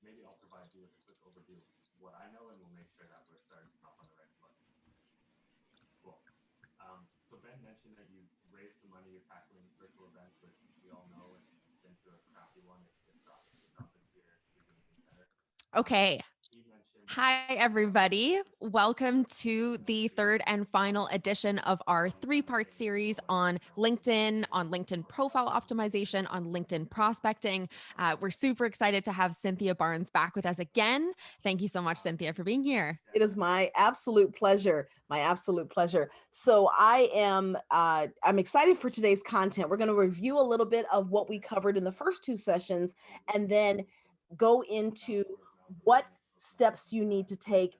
maybe I'll provide you with a quick overview of what I know, and we'll make sure that we're starting off on the right foot. Cool. So Ben mentioned that you raised some money, you're tackling virtual events, which we all know, and been through a crappy one. It sucks. It sounds like you're doing things better. Okay. He mentioned Hi, everybody. Welcome to the third and final edition of our three-part series on LinkedIn profile optimization, on LinkedIn prospecting. We're super excited to have Cynthia Barnes back with us again. Thank you so much, Cynthia, for being here. It is my absolute pleasure. My absolute pleasure. So I'm excited for today's content. We're going to review a little bit of what we covered in the first two sessions, and then go into what steps you need to take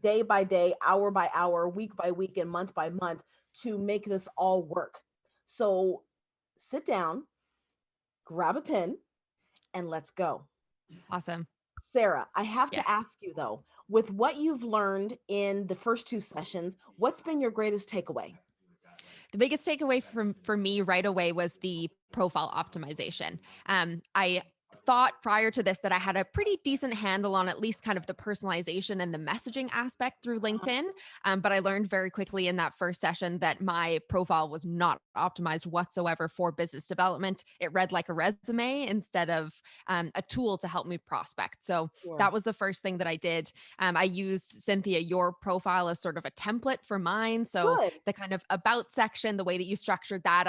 day by day, hour by hour, week by week, and month by month to make this all work. So sit down, grab a pen, and let's go. Awesome. Sarah, I have Yes. to ask you though, with what you've learned in the first two sessions, what's been your greatest takeaway? The biggest takeaway for me right away was the profile optimization. I thought prior to this that I had a pretty decent handle on at least kind of the personalization and the messaging aspect through LinkedIn. But I learned very quickly in that first session that my profile was not optimized whatsoever for business development. It read like a resume instead of a tool to help me prospect. So that was the first thing that I did. I used, Cynthia, your profile as sort of a template for mine. So Good. the kind of about section, the way that you structured that,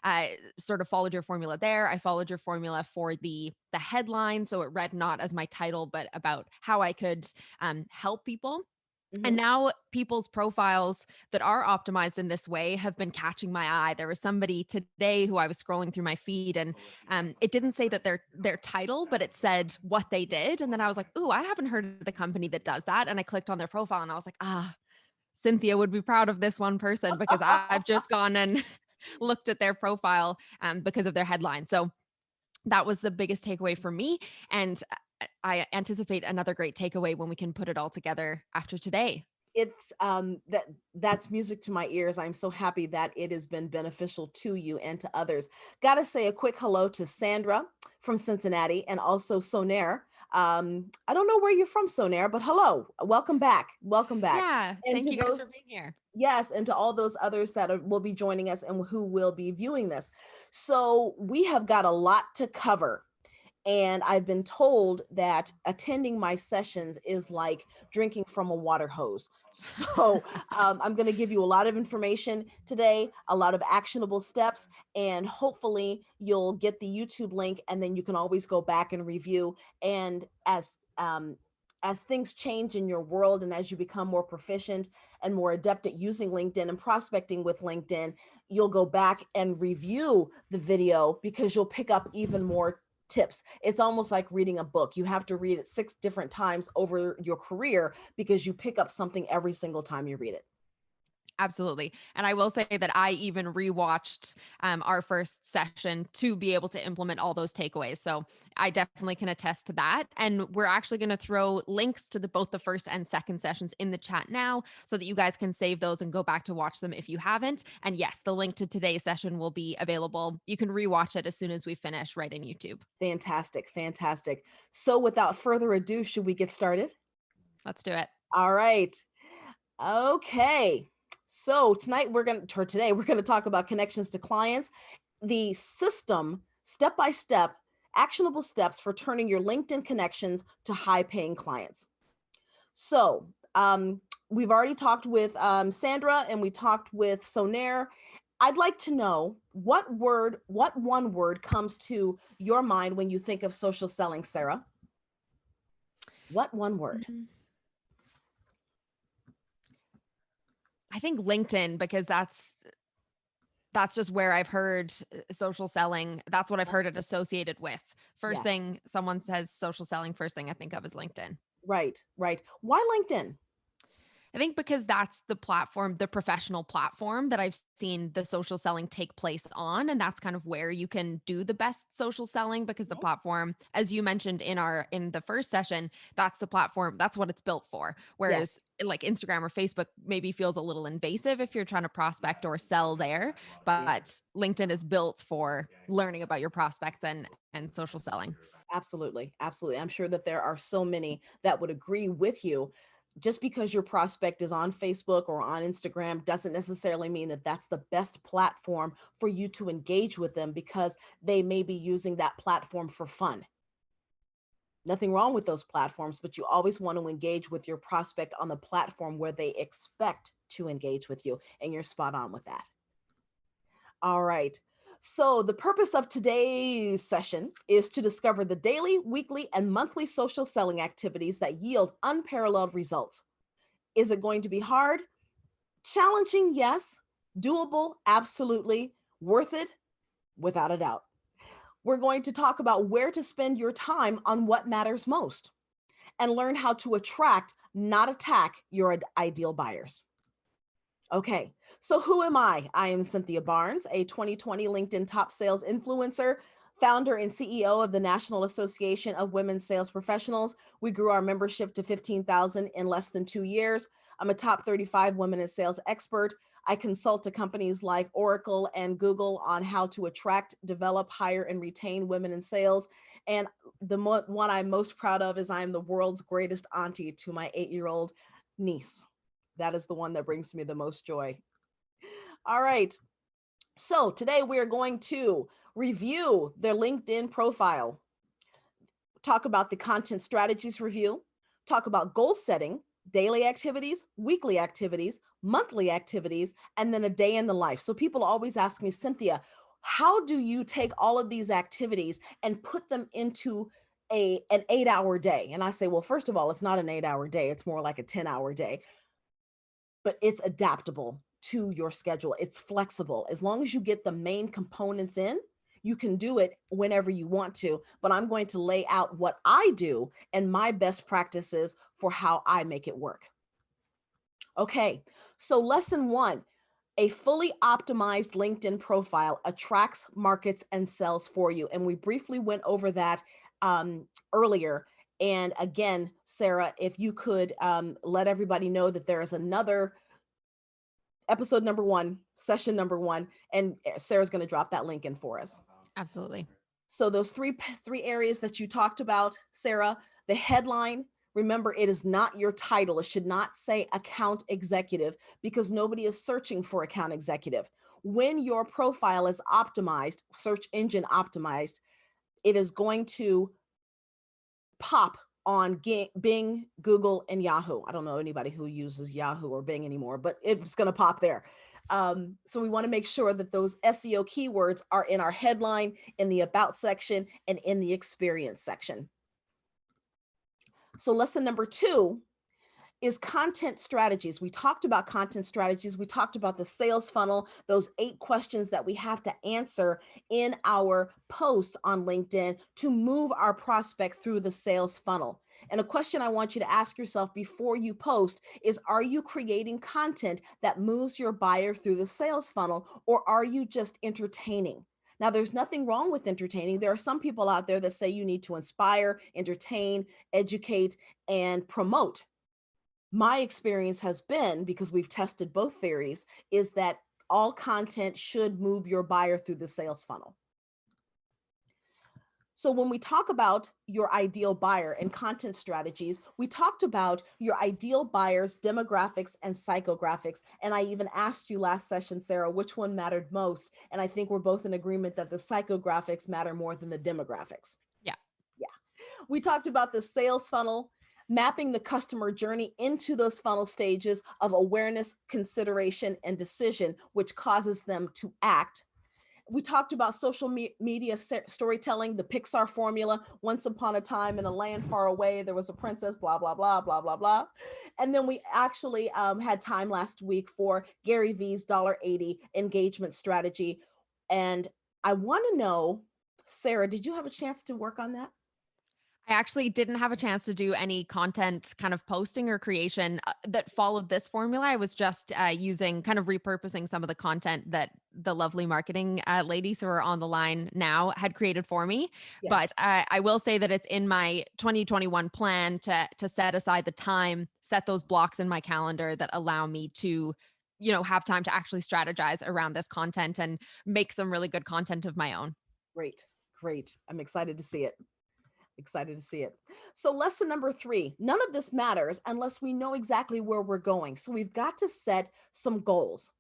I sort of followed your formula there. I followed your formula for the headline. So it read not as my title, but about how I could help people. And now people's profiles that are optimized in this way have been catching my eye. There was somebody today who I was scrolling through my feed, and it didn't say that their title, but it said what they did. And then I was like, "Ooh, I haven't heard of the company that does that." And I clicked on their profile, and I was like, Cynthia would be proud of this one person because I've just gone and looked at their profile because of their headline. So that was the biggest takeaway for me. And I anticipate another great takeaway when we can put it all together after today. It's that's music to my ears. I'm so happy that it has been beneficial to you and to others. Gotta say a quick hello to Sandra from Cincinnati, and also Sonaire. I don't know where you're from, Sonaire, but hello, welcome back. Welcome back. Yeah. And Thank to you guys those, for being here. yes, and to all those others that will be joining us and who will be viewing this. So we have got a lot to cover. And I've been told that attending my sessions is like drinking from a water hose. So I'm going to give you a lot of information today, a lot of actionable steps, and hopefully you'll get the YouTube link, and then you can always go back and review. And as things change in your world, and as you become more proficient and more adept at using LinkedIn and prospecting with LinkedIn, you'll go back and review the video because you'll pick up even more tips. It's almost like reading a book. You have to read it 6 different times over your career because you pick up something every single time you read it. Absolutely. And I will say that I even rewatched our first session to be able to implement all those takeaways. So I definitely can attest to that. And we're actually going to throw links to both the first and second sessions in the chat now so that you guys can save those and go back to watch them if you haven't. And yes, the link to today's session will be available. You can rewatch it as soon as we finish right in YouTube. Fantastic. Fantastic. So without further ado, should we get started? Let's do it. All right. Okay. So today we're going to talk about connections to clients, the system, step-by-step, actionable steps for turning your LinkedIn connections to high-paying clients. So we've already talked with Sandra, and we talked with Sonaire. I'd like to know what one word comes to your mind when you think of social selling, Sarah? What one word? I think LinkedIn, because that's just where I've heard social selling. That's what I've heard it associated with. First thing someone says social selling, first thing I think of is LinkedIn. Right. Why LinkedIn? I think because that's the platform, the professional platform that I've seen the social selling take place on. And that's kind of where you can do the best social selling because the Mhm. platform, as you mentioned in the first session, that's the platform, that's what it's built for. Whereas Yes, like Instagram or Facebook maybe feels a little invasive if you're trying to prospect or sell there. But LinkedIn is built for learning about your prospects and social selling. absolutely. Absolutely. I'm sure that there are so many that would agree with you. Just because your prospect is on Facebook or on Instagram doesn't necessarily mean that that's the best platform for you to engage with them because they may be using that platform for fun. Nothing wrong with those platforms, but you always want to engage with your prospect on the platform where they expect to engage with you. And you're spot on with that. All right. So, the purpose of today's session is to discover the daily, weekly, and monthly social selling activities that yield unparalleled results. Is it going to be hard? Challenging? Yes. Doable? Absolutely. Worth it? Without a doubt. We're going to talk about where to spend your time on what matters most and learn how to attract, not attack, your ideal buyers. Okay, so who am I? I am Cynthia Barnes, a 2020 LinkedIn top sales influencer, founder and CEO of the National Association of Women Sales Professionals. We grew our membership to 15,000 in less than 2 years. I'm a top 35 women in sales expert. I consult to companies like Oracle and Google on how to attract, develop, hire, and retain women in sales. And the one I'm most proud of is I'm the world's greatest auntie to my 8-year-old niece. That is the one that brings me the most joy. All right. So today we are going to review their LinkedIn profile, talk about the content strategies review, talk about goal setting, daily activities, weekly activities, monthly activities, and then a day in the life. So people always ask me, Cynthia, how do you take all of these activities and put them into an 8-hour day? And I say, well, first of all, it's not an 8-hour day. It's more like a 10-hour day, but it's adaptable to your schedule. It's flexible. As long as you get the main components in, you can do it whenever you want to. But I'm going to lay out what I do and my best practices for how I make it work. Okay, so lesson 1, a fully optimized LinkedIn profile attracts, markets, and sells for you. And we briefly went over that earlier. And again, Sarah, if you could let everybody know that there is another episode number 1, session number 1, and Sarah's going to drop that link in for us. Absolutely. So those three areas that you talked about, Sarah, the headline, remember, it is not your title. It should not say account executive because nobody is searching for account executive. When your profile is optimized, search engine optimized, it is going to pop on Bing, Google, and Yahoo. I don't know anybody who uses Yahoo or Bing anymore, but it's going to pop there. So we want to make sure that those SEO keywords are in our headline, in the about section, and in the experience section. So lesson number 2 is content strategies. We talked about content strategies. We talked about the sales funnel, those 8 questions that we have to answer in our posts on LinkedIn to move our prospect through the sales funnel. And a question I want you to ask yourself before you post is, are you creating content that moves your buyer through the sales funnel, or are you just entertaining? Now, there's nothing wrong with entertaining. There are some people out there that say you need to inspire, entertain, educate, and promote. My experience has been, because we've tested both theories, is that all content should move your buyer through the sales funnel. So when we talk about your ideal buyer and content strategies, we talked about your ideal buyer's demographics and psychographics. And I even asked you last session, Sarah, which one mattered most. And I think we're both in agreement that the psychographics matter more than the demographics. Yeah. Yeah. We talked about the sales funnel, mapping the customer journey into those funnel stages of awareness, consideration, and decision, which causes them to act. We talked about social media storytelling, the Pixar formula. Once upon a time in a land far away, there was a princess, blah, blah, blah, blah, blah, blah. And then we actually had time last week for Gary V's $80 engagement strategy. And I want to know, Sarah, did you have a chance to work on that? I actually didn't have a chance to do any content kind of posting or creation that followed this formula. I was just using kind of repurposing some of the content that the lovely marketing ladies who are on the line now had created for me. But Yes. I will say that it's in my 2021 plan to set aside the time, set those blocks in my calendar that allow me to, have time to actually strategize around this content and make some really good content of my own. Great. Great. I'm excited to see it. Excited to see it. So, lesson number 3, none of this matters unless we know exactly where we're going. So, we've got to set some goals.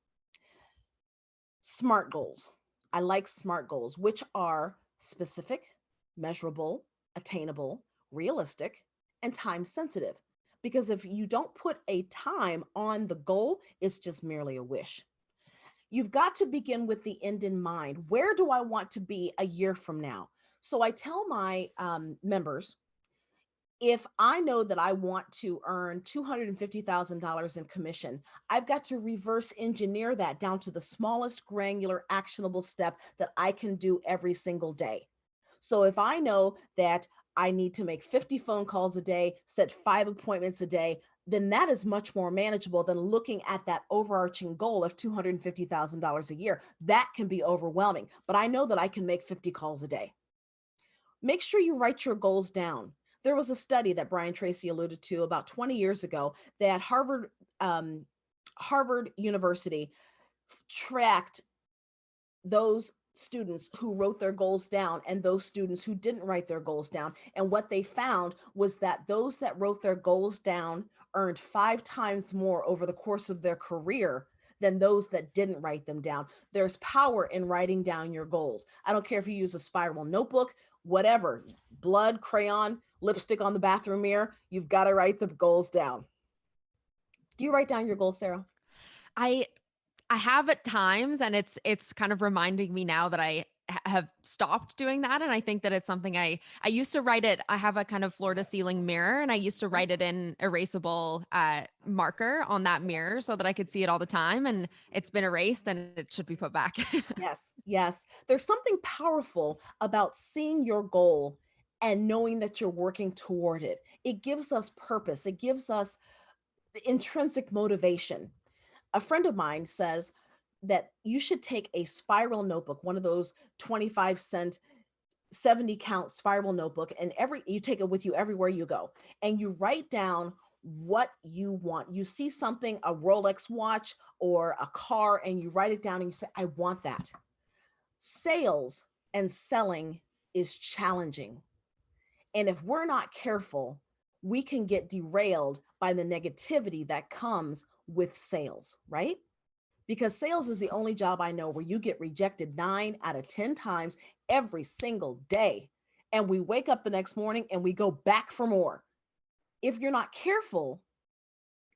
SMART goals. I like SMART goals, which are specific, measurable, attainable, realistic, and time sensitive. Because if you don't put a time on the goal, it's just merely a wish. You've got to begin with the end in mind. Where do I want to be a year from now? So I tell my members, if I know that I want to earn $250,000 in commission, I've got to reverse engineer that down to the smallest granular actionable step that I can do every single day. So if I know that I need to make 50 phone calls a day, set 5 appointments a day, then that is much more manageable than looking at that overarching goal of $250,000 a year. That can be overwhelming, but I know that I can make 50 calls a day. Make sure you write your goals down. There was a study that Brian Tracy alluded to about 20 years ago that Harvard University tracked those students who wrote their goals down and those students who didn't write their goals down. And what they found was that those that wrote their goals down earned 5 times more over the course of their career than those that didn't write them down. There's power in writing down your goals. I don't care if you use a spiral notebook, whatever, blood, crayon, lipstick on the bathroom mirror, you've got to write the goals down. Do you write down your goals, Sarah? I have at times, and it's kind of reminding me now that I have stopped doing that. And I think that it's something I used to write it. I have a kind of floor to ceiling mirror, and I used to write it in erasable marker on that mirror so that I could see it all the time. And it's been erased, and it should be put back. Yes, yes. There's something powerful about seeing your goal and knowing that you're working toward it. It gives us purpose. It gives us intrinsic motivation. A friend of mine says that you should take a spiral notebook, one of those 25-cent 70 count spiral notebook, and you take it with you everywhere you go, and you write down what you want. You see something, a Rolex watch or a car, and you write it down and you say, I want that. Sales and selling is challenging. And if we're not careful, we can get derailed by the negativity that comes with sales, right? Because sales is the only job I know where you get rejected 9 out of 10 times every single day. And we wake up the next morning and we go back for more. If you're not careful,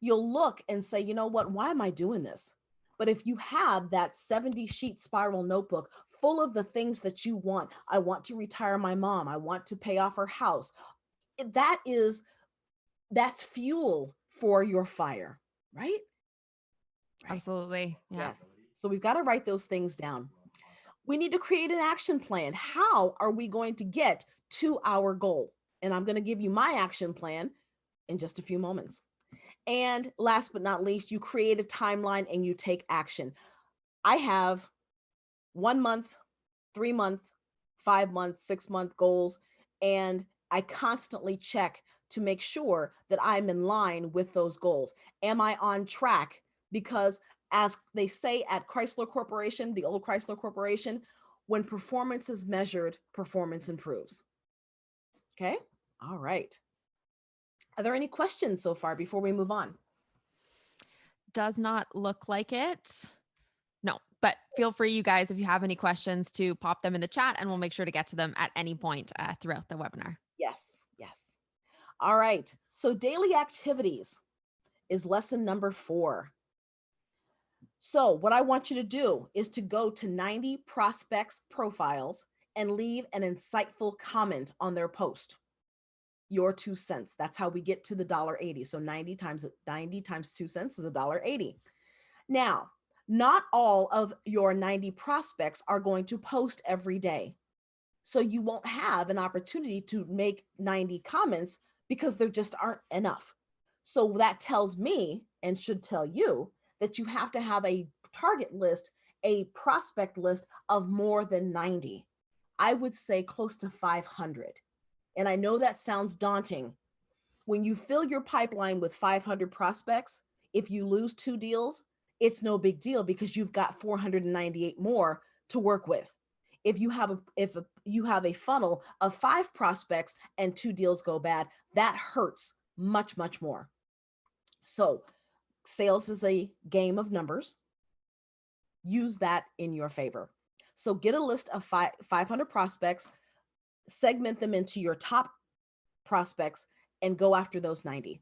you'll look and say, you know what, why am I doing this? But if you have that 70-sheet spiral notebook full of the things that you want, I want to retire my mom, I want to pay off her house, that's fuel for your fire, right? Absolutely. Yeah. Yes. So we've got to write those things down. We need to create an action plan. How are we going to get to our goal? And I'm going to give you my action plan in just a few moments. And last but not least, you create a timeline and you take action. I have 1 month, 3 month, 5 month, 6 month goals, and I constantly check to make sure that I'm in line with those goals. Am I on track? Because as they say at Chrysler Corporation, the old Chrysler Corporation, when performance is measured, performance improves. Okay. All right. Are there any questions so far before we move on? Does not look like it. No, but feel free, you guys, if you have any questions, to pop them in the chat and we'll make sure to get to them at any point throughout the webinar. Yes. Yes. All right. So daily activities is lesson number 4. So what I want you to do is to go to 90 prospects' profiles and leave an insightful comment on their post. Your 2 cents. That's how we get to the $1.80. So 90 times 2 cents is $1.80. Now, not all of your 90 prospects are going to post every day. So you won't have an opportunity to make 90 comments because there just aren't enough. So that tells me, and should tell you, that you have to have a target list, a prospect list of more than 90. I would say close to 500. And I know that sounds daunting. When you fill your pipeline with 500 prospects, if you lose 2 deals, it's no big deal because you've got 498 more to work with. If you have a funnel of 5 prospects and 2 deals go bad, that hurts much, much more. So sales is a game of numbers. Use that in your favor. So get a list of 500 prospects, segment them into your top prospects, and go after those 90.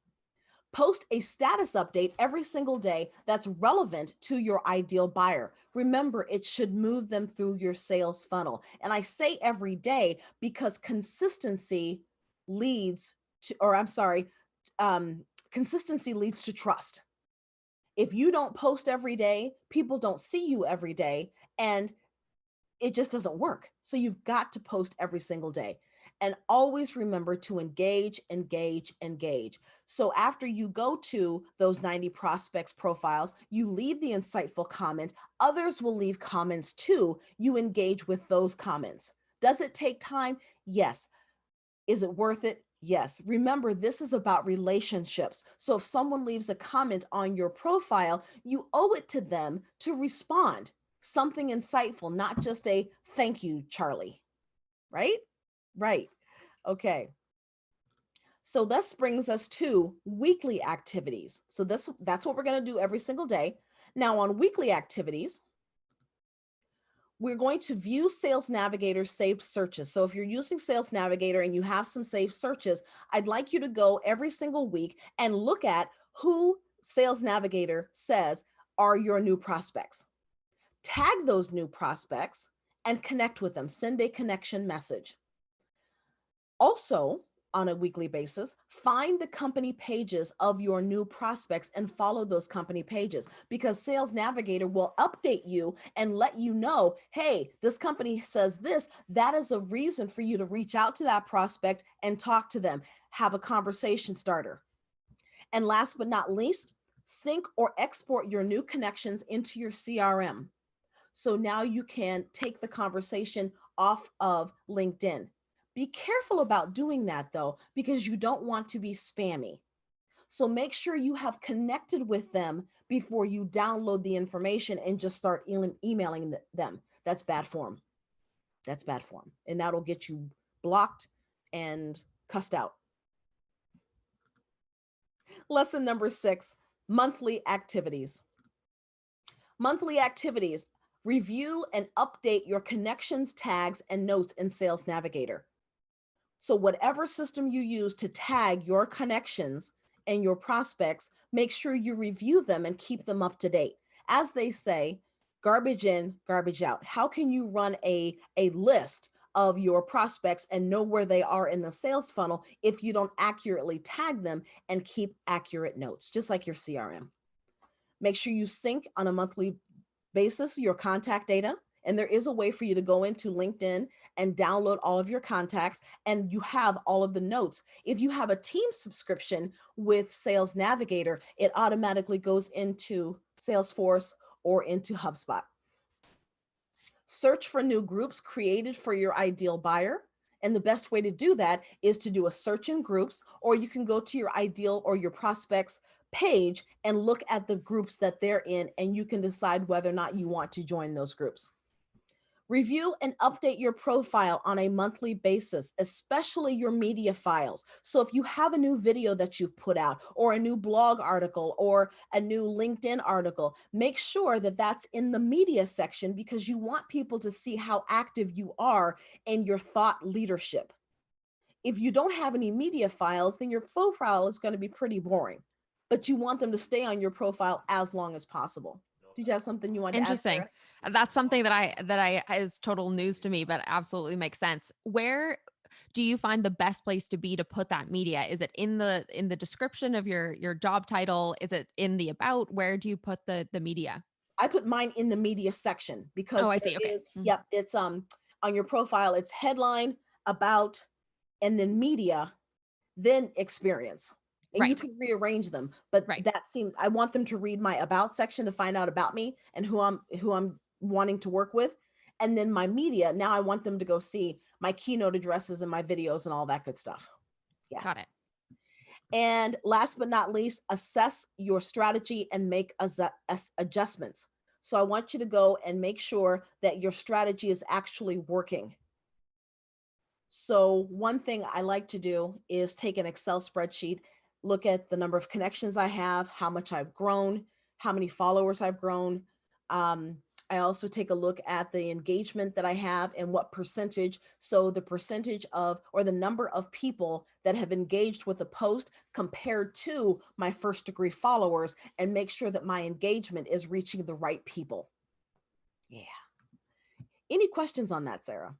Post a status update every single day that's relevant to your ideal buyer. Remember, it should move them through your sales funnel. And I say every day because consistency leads to, consistency leads to trust. If you don't post every day, people don't see you every day, and it just doesn't work. So you've got to post every single day. And always remember to engage, engage, engage. So after you go to those 90 prospects profiles, you leave the insightful comment. Others will leave comments too. You engage with those comments. Does it take time? Yes. Is it worth it? Yes. Remember, this is about relationships. So if someone leaves a comment on your profile, you owe it to them to respond. Something insightful, not just a thank you, Charlie. Right? Right. Okay. So this brings us to weekly activities. So that's what we're going to do every single day. Now on weekly activities, we're going to view Sales Navigator saved searches. So if you're using Sales Navigator and you have some saved searches, I'd like you to go every single week and look at who Sales Navigator says are your new prospects. Tag those new prospects and connect with them. Send a connection message. Also, on a weekly basis, find the company pages of your new prospects and follow those company pages, because Sales Navigator will update you and let you know, hey, this company says this. That is a reason for you to reach out to that prospect and talk to them, have a conversation starter. And last but not least, sync or export your new connections into your CRM. So now you can take the conversation off of LinkedIn. Be careful about doing that though, because you don't want to be spammy. So make sure you have connected with them before you download the information and just start emailing them. That's bad form. That's bad form. And that'll get you blocked and cussed out. Lesson number 6, monthly activities. Monthly activities. Review and update your connections, tags, and notes in Sales Navigator. So whatever system you use to tag your connections and your prospects, make sure you review them and keep them up to date. As they say, garbage in, garbage out. How can you run a list of your prospects and know where they are in the sales funnel if you don't accurately tag them and keep accurate notes, just like your CRM? Make sure you sync on a monthly basis your contact data. And there is a way for you to go into LinkedIn and download all of your contacts, and you have all of the notes. If you have a team subscription with Sales Navigator, it automatically goes into Salesforce or into HubSpot. Search for new groups created for your ideal buyer. And the best way to do that is to do a search in groups, or you can go to your ideal or your prospects page and look at the groups that they're in, and you can decide whether or not you want to join those groups. Review and update your profile on a monthly basis, especially your media files. So if you have a new video that you've put out, or a new blog article, or a new LinkedIn article, make sure that that's in the media section, because you want people to see how active you are in your thought leadership. If you don't have any media files, then your profile is going to be pretty boring, but you want them to stay on your profile as long as possible. Did you have something you wanted to add, Interesting. Sarah? That's something that I is total news to me, but absolutely makes sense. Where do you find the best place to be to put that media? Is it in the description of your job title? Is it in the about? Where do you put the media? I put mine in the media section because Oh, I there see. Okay. is, yep, it's On your profile, it's headline, about, and then media, then experience. And you Right. can rearrange them, but Right. that seems, I want them to read my about section to find out about me and who I'm wanting to work with. And then my media, now I want them to go see my keynote addresses and my videos and all that good stuff. Yes. Got it. And last but not least, assess your strategy and make adjustments. So I want you to go and make sure that your strategy is actually working. So one thing I like to do is take an Excel spreadsheet, look at the number of connections I have, how much I've grown, how many followers I've grown. I also take a look at the engagement that I have and what percentage. So the percentage of, or the number of people that have engaged with the post compared to my first degree followers, and make sure that my engagement is reaching the right people. Yeah. Any questions on that, Sarah?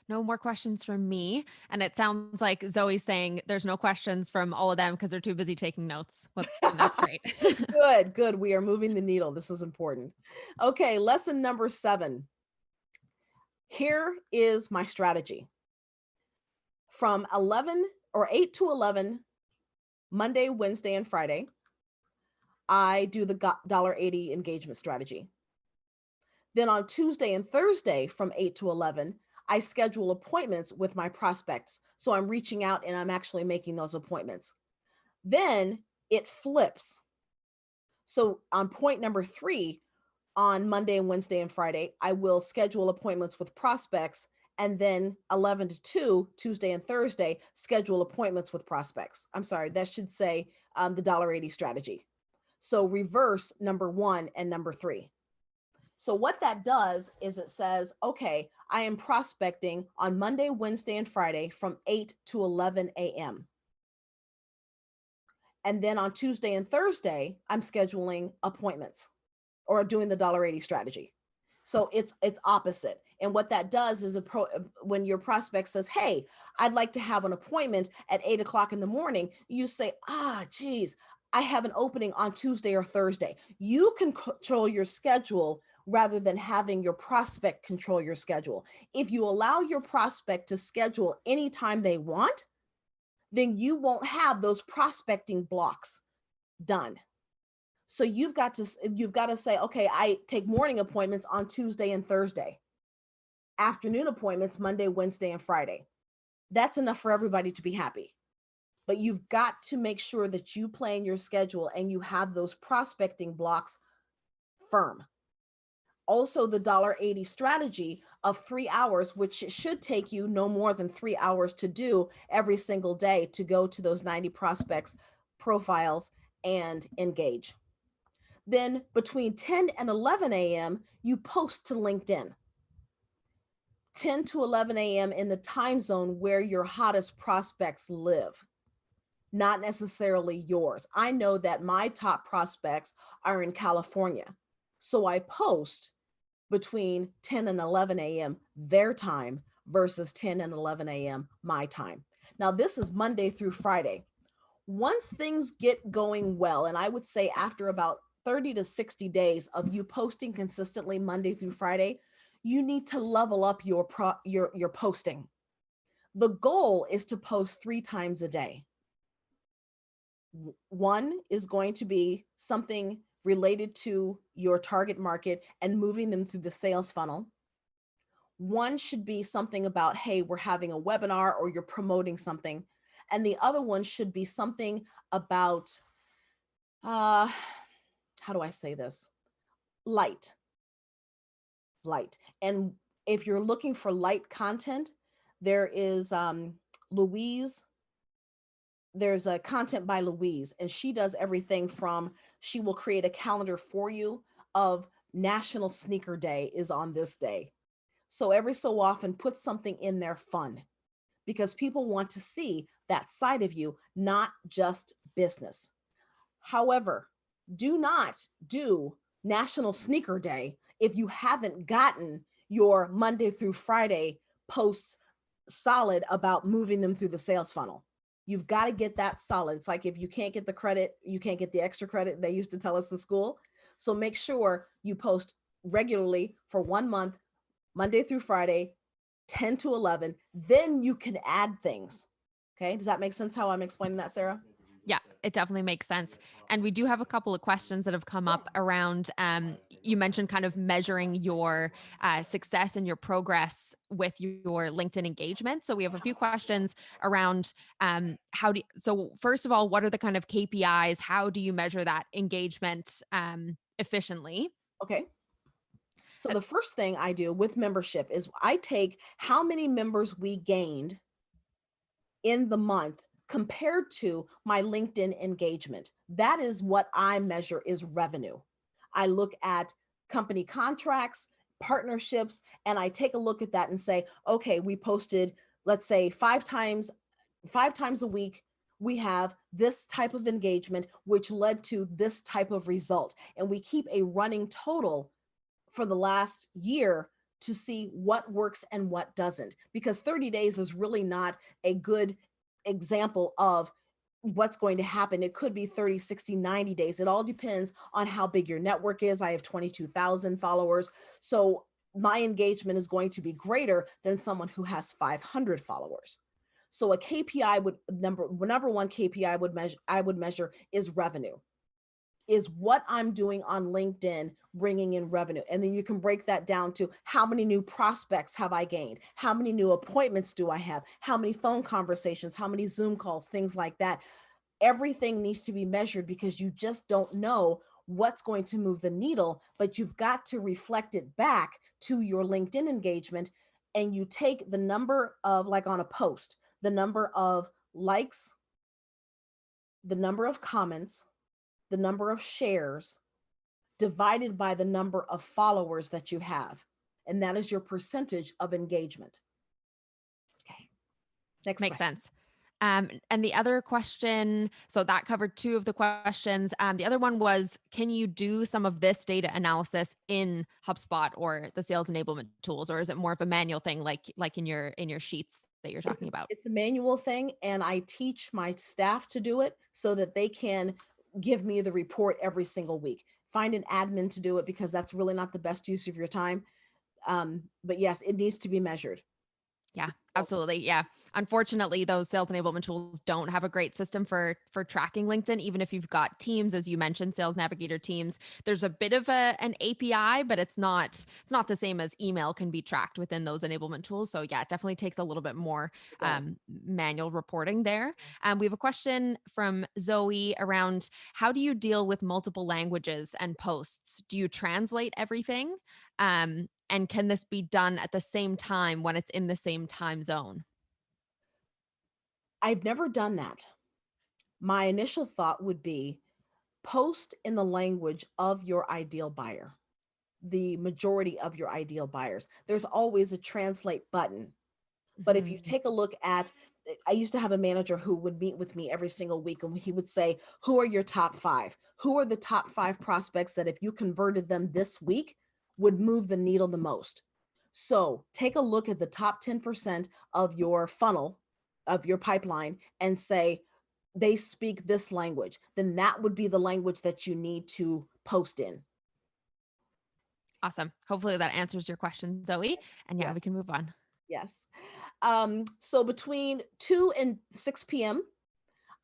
No more questions from me. And it sounds like Zoe's saying there's no questions from all of them because they're too busy taking notes. Well, and that's great. Good. We are moving the needle. This is important. Okay, lesson number 7. Here is my strategy. From 8 to 11, Monday, Wednesday, and Friday, I do the $1.80 engagement strategy. Then on Tuesday and Thursday from 8 to 11, I schedule appointments with my prospects. So I'm reaching out and I'm actually making those appointments. Then it flips. So on point number 3, on Monday and Wednesday and Friday, I will schedule appointments with prospects. And then 11 to 2, Tuesday and Thursday, schedule appointments with prospects. I'm sorry, that should say the $1.80 strategy. So reverse number 1 and number 3. So what that does is it says, okay, I am prospecting on Monday, Wednesday, and Friday from 8 to 11 a.m. And then on Tuesday and Thursday, I'm scheduling appointments or doing the $1.80 strategy. So it's opposite. And what that does is when your prospect says, hey, I'd like to have an appointment at 8 o'clock in the morning, you say, geez, I have an opening on Tuesday or Thursday. You can control your schedule rather than having your prospect control your schedule. If you allow your prospect to schedule anytime they want, then you won't have those prospecting blocks done. So you've got to say, okay, I take morning appointments on Tuesday and Thursday, afternoon appointments Monday, Wednesday, and Friday. That's enough for everybody to be happy. But you've got to make sure that you plan your schedule and you have those prospecting blocks firm. Also, the $1.80 strategy of 3 hours, which should take you no more than 3 hours to do every single day, to go to those 90 prospects profiles and engage. Then between 10 and 11 a.m., you post to LinkedIn. 10 to 11 a.m. in the time zone where your hottest prospects live, not necessarily yours. I know that my top prospects are in California. So I post between 10 and 11 a.m. their time versus 10 and 11 a.m. my time. Now, this is Monday through Friday. Once things get going well, and I would say after about 30 to 60 days of you posting consistently Monday through Friday, you need to level up your posting. The goal is to post 3 times a day. One is going to be something related to your target market and moving them through the sales funnel. One should be something about, hey, we're having a webinar or you're promoting something. And the other one should be something about, how do I say this? Light. And if you're looking for light content, there is Louise. There's a content by Louise, and she does everything from, she will create a calendar for you of National Sneaker Day is on this day. So every so often put something in there fun, because people want to see that side of you, not just business. However, do not do National Sneaker Day if you haven't gotten your Monday through Friday posts solid about moving them through the sales funnel. You've got to get that solid. It's like if you can't get the credit, you can't get the extra credit they used to tell us in school. So make sure you post regularly for 1 month, Monday through Friday, 10 to 11. Then you can add things. Okay. Does that make sense how I'm explaining that, Sarah? Yeah, it definitely makes sense. And we do have a couple of questions that have come up around, you mentioned kind of measuring your success and your progress with your LinkedIn engagement. So we have a few questions around so first of all, what are the kind of KPIs? How do you measure that engagement efficiently? Okay. So the first thing I do with membership is I take how many members we gained in the month compared to my LinkedIn engagement. That is what I measure is revenue. I look at company contracts, partnerships, and I take a look at that and say, okay, we posted, let's say 5 times a week. We have this type of engagement, which led to this type of result. And we keep a running total for the last year to see what works and what doesn't, because 30 days is really not a good example of what's going to happen. It could be 30, 60, 90 days. It all depends on how big your network is. I have 22,000 followers. So my engagement is going to be greater than someone who has 500 followers. So a KPI number one KPI I would measure is revenue. Is what I'm doing on LinkedIn bringing in revenue? And then you can break that down to how many new prospects have I gained? How many new appointments do I have? How many phone conversations? How many Zoom calls? Things like that. Everything needs to be measured because you just don't know what's going to move the needle, but you've got to reflect it back to your LinkedIn engagement. And you take the number of, like on a post, the number of likes, the number of comments, the number of shares divided by the number of followers that you have. And that is your percentage of engagement. Okay. Next Makes question. sense. And the other question, so that covered two of the questions. The other one was, can you do some of this data analysis in HubSpot or the sales enablement tools, or is it more of a manual thing like in your sheets that you're talking about? It's a manual thing, and I teach my staff to do it so that they can give me the report every single week. Find an admin to do it because that's really not the best use of your time. But yes, it needs to be measured. Yeah, absolutely. Yeah. Unfortunately, those sales enablement tools don't have a great system for tracking LinkedIn. Even if you've got teams, as you mentioned, Sales Navigator teams, there's a bit of an API, but it's not the same as email can be tracked within those enablement tools. So yeah, it definitely takes a little bit more manual reporting there. Yes. We have a question from Zoe around, how do you deal with multiple languages and posts? Do you translate everything? And can this be done at the same time when it's in the same time zone? I've never done that. My initial thought would be post in the language of your ideal buyer, the majority of your ideal buyers. There's always a translate button. But if you take a look at, I used to have a manager who would meet with me every single week, and he would say, who are your top 5? Who are the top 5 prospects that if you converted them this week would move the needle the most? So take a look at the top 10% of your funnel, of your pipeline, and say, they speak this language. Then that would be the language that you need to post in. Awesome. Hopefully that answers your question, Zoe. And yeah, we can move on. Yes. So between 2 and 6 p.m.,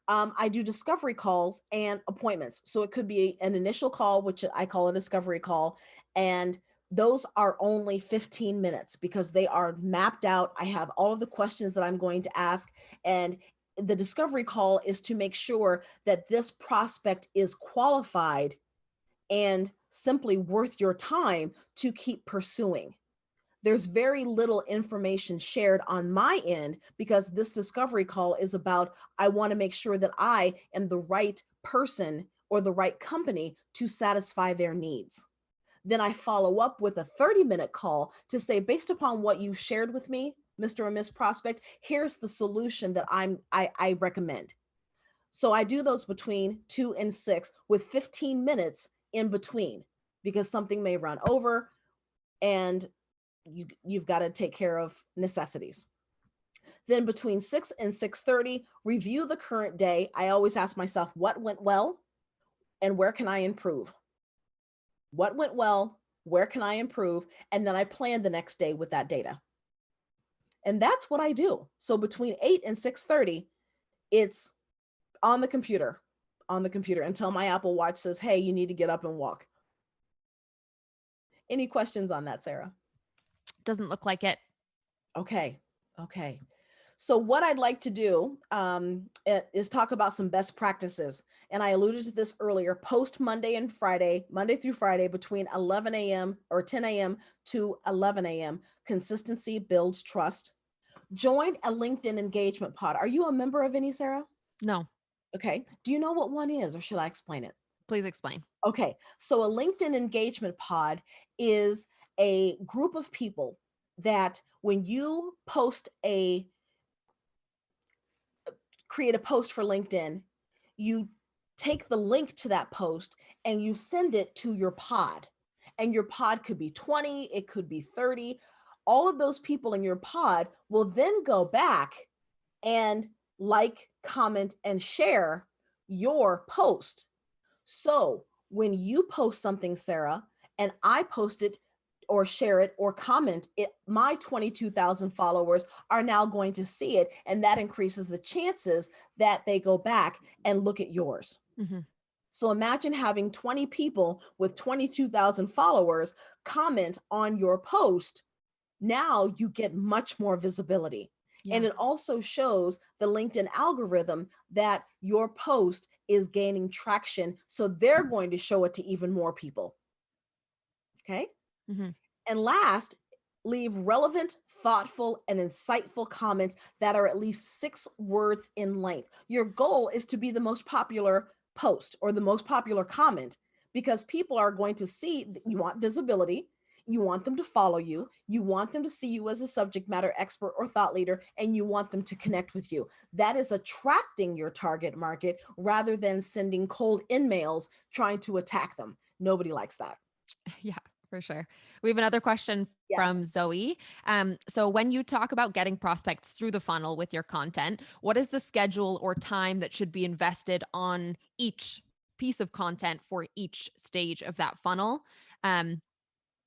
I do discovery calls and appointments. So it could be an initial call, which I call a discovery call. And those are only 15 minutes because they are mapped out. I have all of the questions that I'm going to ask. And the discovery call is to make sure that this prospect is qualified and simply worth your time to keep pursuing. There's very little information shared on my end because this discovery call is about, I want to make sure that I am the right person or the right company to satisfy their needs. Then I follow up with a 30-minute call to say, based upon what you shared with me, Mr. or Miss Prospect, here's the solution that I recommend. So I do those between 2 and 6 with 15 minutes in between because something may run over and you've got to take care of necessities. Then between 6 and 6:30, review the current day. I always ask myself, what went well and where can I improve? What went well Where can I improve? And then I plan the next day with that data. And that's what I do. So between 8 and 6:30, it's on the computer until my Apple Watch says, hey, you need to get up and walk. Any questions on that, Sarah? Doesn't look like it. Okay. So what I'd like to do is talk about some best practices. And I alluded to this earlier, post Monday through Friday between 11 a.m. or 10 a.m. to 11 a.m. Consistency builds trust. Join a LinkedIn engagement pod. Are you a member of any, Sarah? No. Okay. Do you know what one is, or should I explain it? Please explain. Okay. So a LinkedIn engagement pod is a group of people that when you create a post for LinkedIn, you take the link to that post and you send it to your pod. And your pod could be 20, it could be 30. All of those people in your pod will then go back and like, comment, and share your post. So when you post something, Sarah, and I post it or share it or comment it, my 22,000 followers are now going to see it. And that increases the chances that they go back and look at yours. Mm-hmm. So imagine having 20 people with 22,000 followers comment on your post. Now you get much more visibility. Yeah. And it also shows the LinkedIn algorithm that your post is gaining traction. So they're going to show it to even more people. Okay. Mm-hmm. And last, leave relevant, thoughtful, and insightful comments that are at least 6 words in length. Your goal is to be the most popular post or the most popular comment, because people are going to see, you want visibility, you want them to follow you, you want them to see you as a subject matter expert or thought leader, and you want them to connect with you. That is attracting your target market rather than sending cold emails trying to attack them. Nobody likes that. Yeah, for sure. We have another question from Zoe. So when you talk about getting prospects through the funnel with your content, what is the schedule or time that should be invested on each piece of content for each stage of that funnel?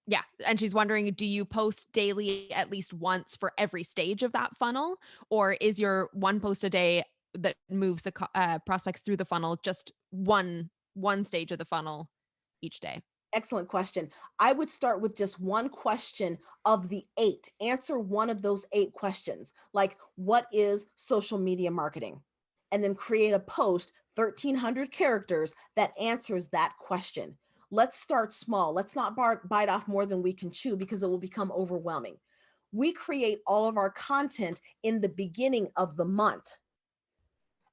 Yeah. And she's wondering, do you post daily at least once for every stage of that funnel? Or is your one post a day that moves the prospects through the funnel just one stage of the funnel each day? Excellent question. I would start with just one question of the 8. Answer one of those 8 questions, like what is social media marketing? And then create a post, 1,300 characters, that answers that question. Let's start small. Let's not bite off more than we can chew, because it will become overwhelming. We create all of our content in the beginning of the month.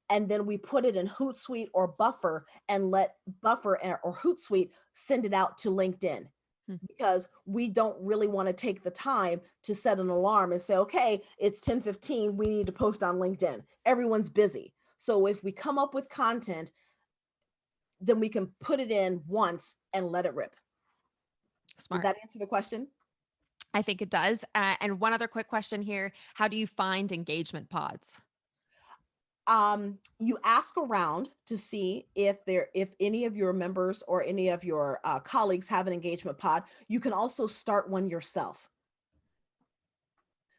And then we put it in Hootsuite or Buffer and let Buffer or Hootsuite send it out to LinkedIn, because we don't really want to take the time to set an alarm and say, okay, it's 10:15, we need to post on LinkedIn. Everyone's busy. So if we come up with content, then we can put it in once and let it rip. Smart. Did that answer the question? I think it does. And one other quick question here. How do you find engagement pods? You ask around to see if any of your members or any of your colleagues have an engagement pod. You can also start one yourself.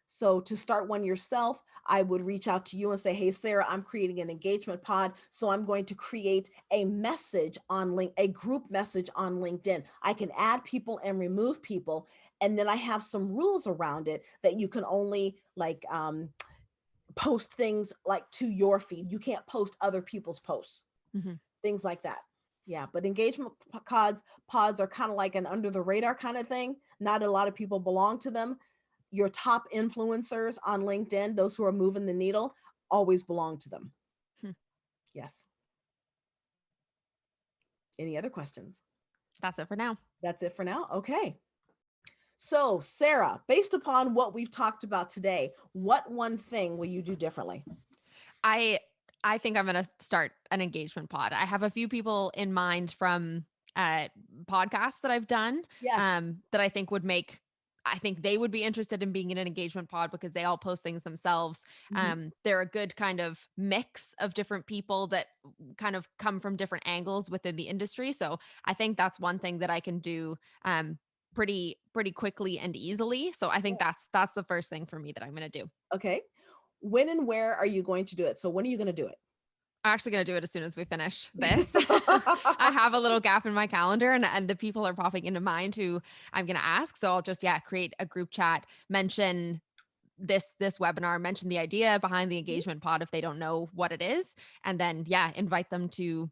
So to start one yourself, I would reach out to you and say, hey, Sarah, I'm creating an engagement pod. So I'm going to create a message on a group message on LinkedIn. I can add people and remove people. And then I have some rules around it that you can only post things like to your feed. You can't post other people's posts, things like that. Yeah, but engagement pods are kind of like an under the radar kind of thing. Not a lot of people belong to them. Your top influencers on LinkedIn, those who are moving the needle, always belong to them. Yes. Any other questions? That's it for now. That's it for now. Okay. So, Sarah, based upon what we've talked about today, what one thing will you do differently? I think I'm going to start an engagement pod. I have a few people in mind from podcasts that I've done that I think they would be interested in being in an engagement pod, because they all post things themselves. They're a good kind of mix of different people that kind of come from different angles within the industry. So I think that's one thing that I can do pretty quickly and easily. So I think that's the first thing for me that I'm going to do. Okay. When and where are you going to do it? So when are you going to do it? I'm actually going to do it as soon as we finish this. I have a little gap in my calendar, and the people are popping into mind who I'm going to ask. So I'll just, create a group chat, mention this webinar, mention the idea behind the engagement pod if they don't know what it is, and then invite them to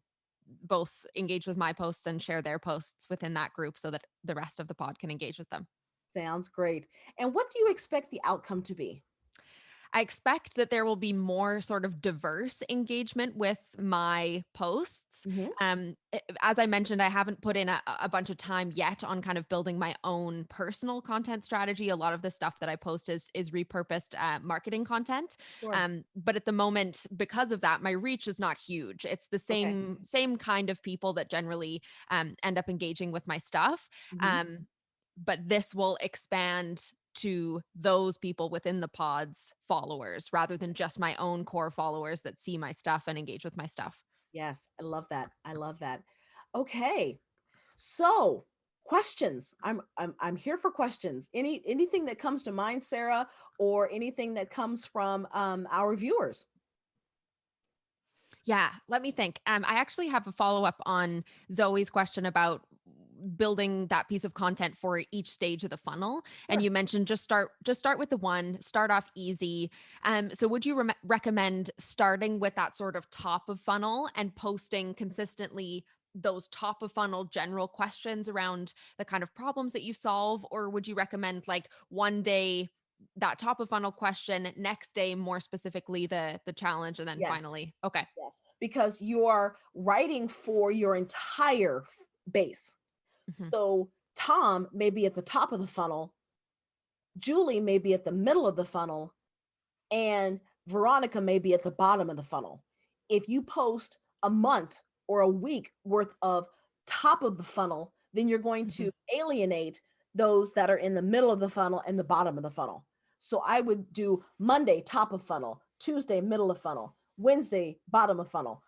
both engage with my posts and share their posts within that group so that the rest of the pod can engage with them. Sounds great. And what do you expect the outcome to be? I expect that there will be more sort of diverse engagement with my posts. As I mentioned, I haven't put in a bunch of time yet on kind of building my own personal content strategy. A lot of the stuff that I post is repurposed marketing content. Sure. But at the moment, because of that, my reach is not huge. It's the same kind of people that generally end up engaging with my stuff. But this will expand to those people within the pod's followers rather than just my own core followers that see my stuff and engage with my stuff. Yes, I love that. I love that. Okay. So, questions. I'm here for questions. Anything that comes to mind, Sarah, or anything that comes from our viewers? Yeah, let me think. I actually have a follow-up on Zoe's question about building that piece of content for each stage of the funnel. And Sure. you mentioned just start with the one, start off easy. So would you recommend starting with that sort of top of funnel and posting consistently those top of funnel general questions around the kind of problems that you solve? Or would you recommend like one day that top of funnel question, next day more specifically the challenge, and then Yes. finally okay. Yes, because you are writing for your entire base. So Tom may be at the top of the funnel, Julie may be at the middle of the funnel, and Veronica may be at the bottom of the funnel. If you post a month or a week worth of top of the funnel, then you're going to alienate those that are in the middle of the funnel and the bottom of the funnel. So I would do Monday, top of funnel, Tuesday, middle of funnel, Wednesday, bottom of funnel,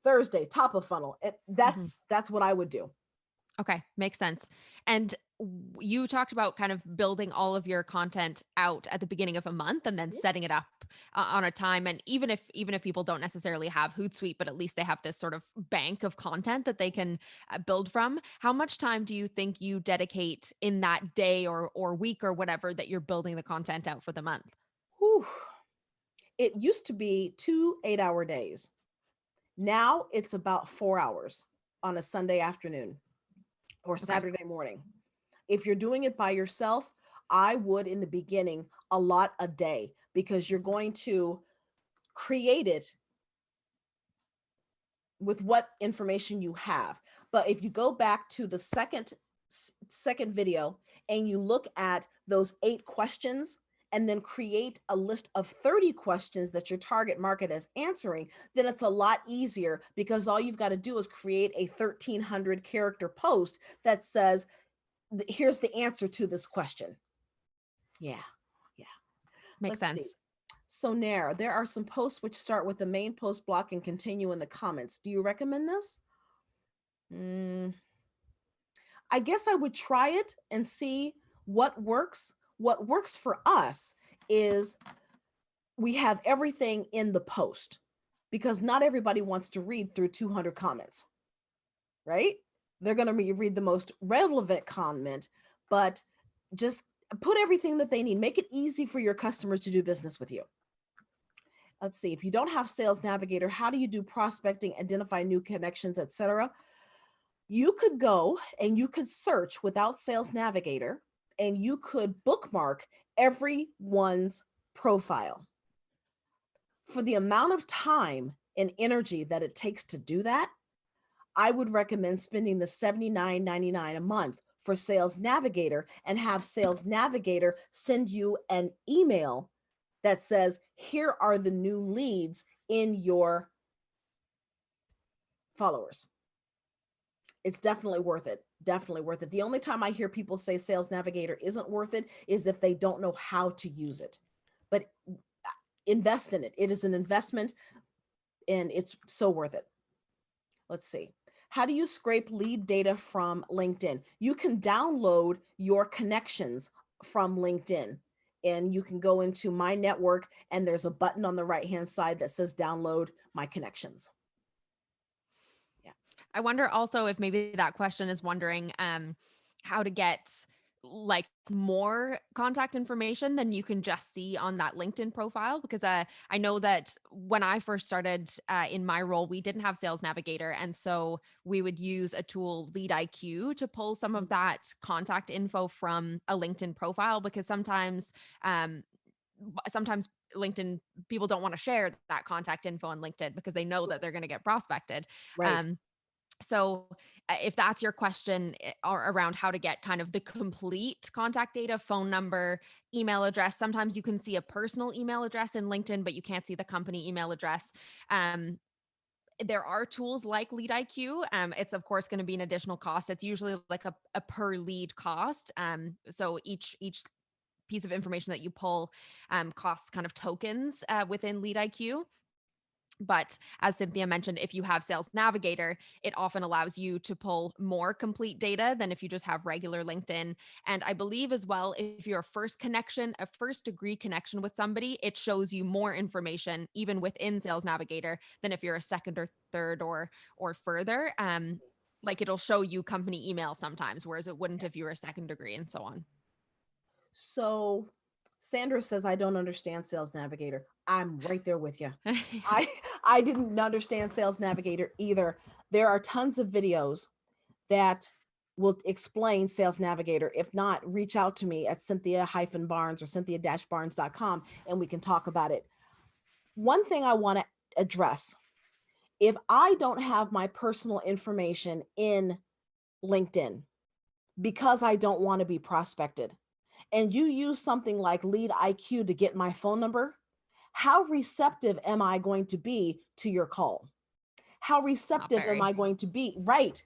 Thursday, top of funnel. And that's what I would do. Okay, makes sense. And you talked about kind of building all of your content out at the beginning of a month and then setting it up on a time. And even if people don't necessarily have Hootsuite, but at least they have this sort of bank of content that they can build from. How much time do you think you dedicate in that day or week or whatever that you're building the content out for the month? Whew. It used to be 2 8-hour days. Now it's about 4 hours on a Sunday afternoon or Saturday morning. If you're doing it by yourself, I would in the beginning allot a day because you're going to create it with what information you have. But if you go back to the second video and you look at those 8 questions and then create a list of 30 questions that your target market is answering, then it's a lot easier because all you've got to do is create a 1,300 character post that says, here's the answer to this question. Yeah. Makes Let's sense. see. So Nair, there are some posts which start with the main post block and continue in the comments. Do you recommend this? I guess I would try it and see what works. What works for us is we have everything in the post because not everybody wants to read through 200 comments, right? They're going to read the most relevant comment, but just put everything that they need. Make it easy for your customers to do business with you. Let's see. If you don't have Sales Navigator, how do you do prospecting, identify new connections, etc.? You could go and you could search without Sales Navigator and you could bookmark everyone's profile. For the amount of time and energy that it takes to do that, I would recommend spending the $79.99 a month for Sales Navigator and have Sales Navigator send you an email that says, here are the new leads in your followers. It's definitely worth it. Definitely worth it. The only time I hear people say Sales Navigator isn't worth it is if they don't know how to use it. But invest in it. It is an investment and it's so worth it. Let's see. How do you scrape lead data from LinkedIn? You can download your connections from LinkedIn, and you can go into my network, and there's a button on the right-hand side that says download my connections. I wonder also if maybe that question is wondering how to get like more contact information than you can just see on that LinkedIn profile. Because I know that when I first started in my role, we didn't have Sales Navigator. And so we would use a tool, Lead IQ, to pull some of that contact info from a LinkedIn profile, because um, sometimes LinkedIn people don't want to share that contact info on LinkedIn because they know that they're going to get prospected. Right. So if that's your question or around how to get kind of the complete contact data, phone number, email address, sometimes you can see a personal email address in LinkedIn, but you can't see the company email address. There are tools like Lead IQ. It's of course going to be an additional cost. It's usually like a per lead cost. So each piece of information that you pull costs kind of tokens within Lead IQ. But as Cynthia mentioned, if you have Sales Navigator, it often allows you to pull more complete data than if you just have regular LinkedIn. And I believe as well, if you're a first degree connection with somebody, it shows you more information even within Sales Navigator than if you're a second or third or further. Like it'll show you company email sometimes, whereas it wouldn't if you were a second degree and so on. So Sandra says, I don't understand Sales Navigator. I'm right there with you. I didn't understand Sales Navigator either. There are tons of videos that will explain Sales Navigator. If not, reach out to me at Cynthia-Barnes or Cynthia-Barnes.com and we can talk about it. One thing I want to address, if I don't have my personal information in LinkedIn because I don't want to be prospected, and you use something like Lead IQ to get my phone number, how receptive am I going to be to your call? How receptive am I going to be? Right.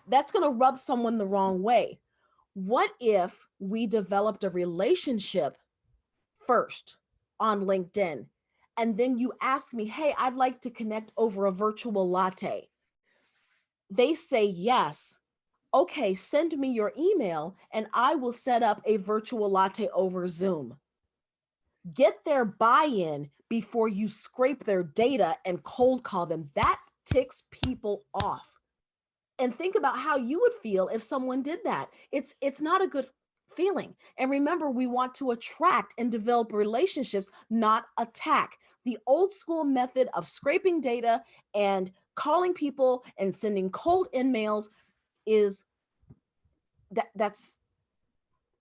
That's going to rub someone the wrong way. What if we developed a relationship first on LinkedIn, and then you ask me, hey, I'd like to connect over a virtual latte. They say yes. Okay, send me your email and I will set up a virtual latte over Zoom. Get their buy-in before you scrape their data and cold call them. That ticks people off. And think about how you would feel if someone did that. It's not a good feeling. And remember, we want to attract and develop relationships, not attack. The old school method of scraping data and calling people and sending cold emails is that's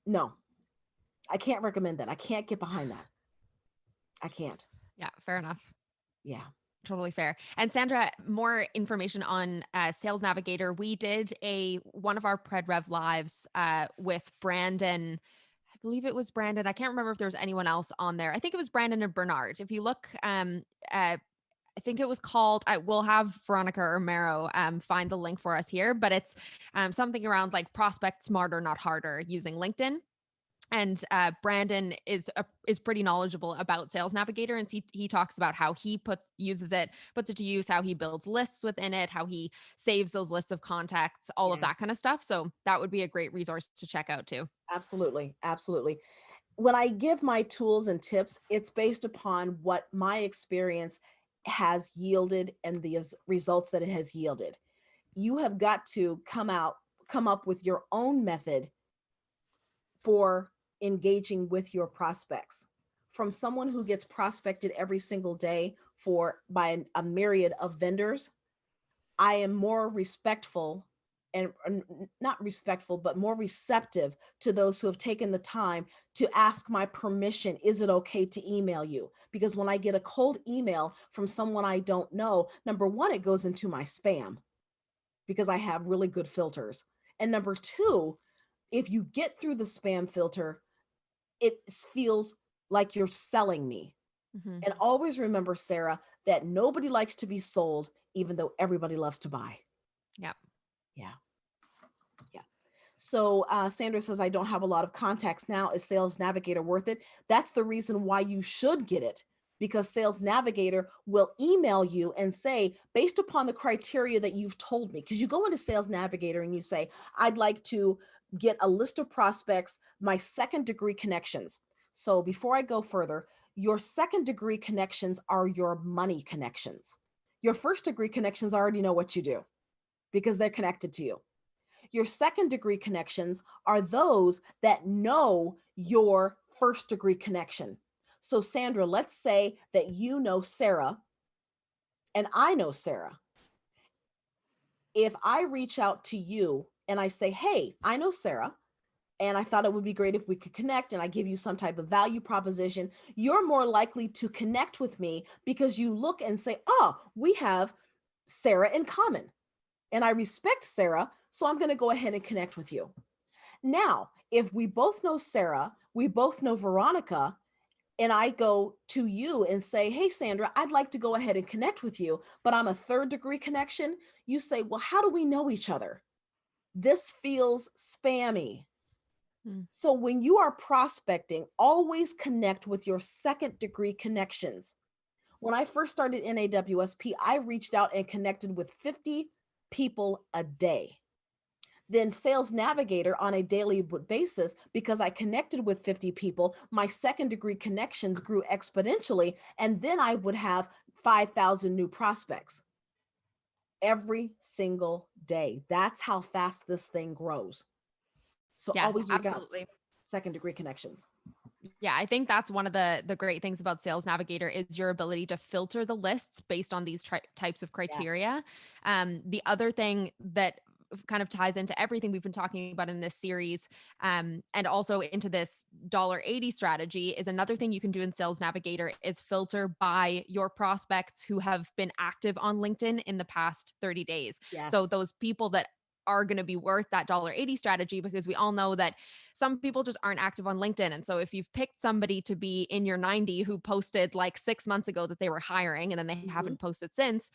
no. I can't recommend that. I can't get behind that. I can't. Yeah, fair enough. Yeah. Totally fair. And Sandra, more information on Sales Navigator. We did one of our PredRev lives with Brandon. I believe it was Brandon. I can't remember if there was anyone else on there. I think it was Brandon and Bernard. If you look, I think it was called, we'll have Veronica Romero find the link for us here, but it's something around like prospect smarter, not harder using LinkedIn. And Brandon is pretty knowledgeable about Sales Navigator, and he talks about how he puts it to use, how he builds lists within it, how he saves those lists of contacts, all of that kind of stuff. So that would be a great resource to check out too. Absolutely. When I give my tools and tips, it's based upon what my experience has yielded and the results that it has yielded. You have got to come up with your own method for engaging with your prospects. From someone who gets prospected every single day by a myriad of vendors, I am more respectful and not respectful, but more receptive to those who have taken the time to ask my permission. Is it okay to email you? Because when I get a cold email from someone I don't know, number one, it goes into my spam because I have really good filters. And number two, if you get through the spam filter, it feels like you're selling me. Mm-hmm. And always remember, Sarah, that nobody likes to be sold, even though everybody loves to buy. Yep. Yeah. So Sandra says, I don't have a lot of contacts now. Is Sales Navigator worth it? That's the reason why you should get it, because Sales Navigator will email you and say, based upon the criteria that you've told me, because you go into Sales Navigator and you say, I'd like to get a list of prospects, my second degree connections. So before I go further, your second degree connections are your money connections. Your first degree connections already know what you do because they're connected to you. Your second degree connections are those that know your first degree connection. So Sandra, let's say that you know Sarah and I know Sarah. If I reach out to you and I say, hey, I know Sarah, and I thought it would be great if we could connect, and I give you some type of value proposition, you're more likely to connect with me because you look and say, oh, we have Sarah in common. And I respect Sarah, so I'm going to go ahead and connect with you. Now, if we both know Sarah, we both know Veronica, and I go to you and say, hey, Sandra, I'd like to go ahead and connect with you, but I'm a third degree connection. You say, well, how do we know each other? This feels spammy. So when you are prospecting, always connect with your second degree connections. When I first started in AWSP, I reached out and connected with 50 people a day. Then Sales Navigator on a daily basis, because I connected with 50 people, my second degree connections grew exponentially. And then I would have 5,000 new prospects every single day. That's how fast this thing grows. So Yeah, always look out absolutely. second degree connections. Yeah, I think that's one of the great things about Sales Navigator is your ability to filter the lists based on these types of criteria. The other thing that kind of ties into everything we've been talking about in this series, and also into this $80 strategy, is another thing you can do in Sales Navigator is filter by your prospects who have been active on LinkedIn in the past 30 days. Yes. So those people that are going to be worth that $80 strategy, because we all know that some people just aren't active on LinkedIn. And so if you've picked somebody to be in your 90 who posted like 6 months ago that they were hiring and then they haven't posted since,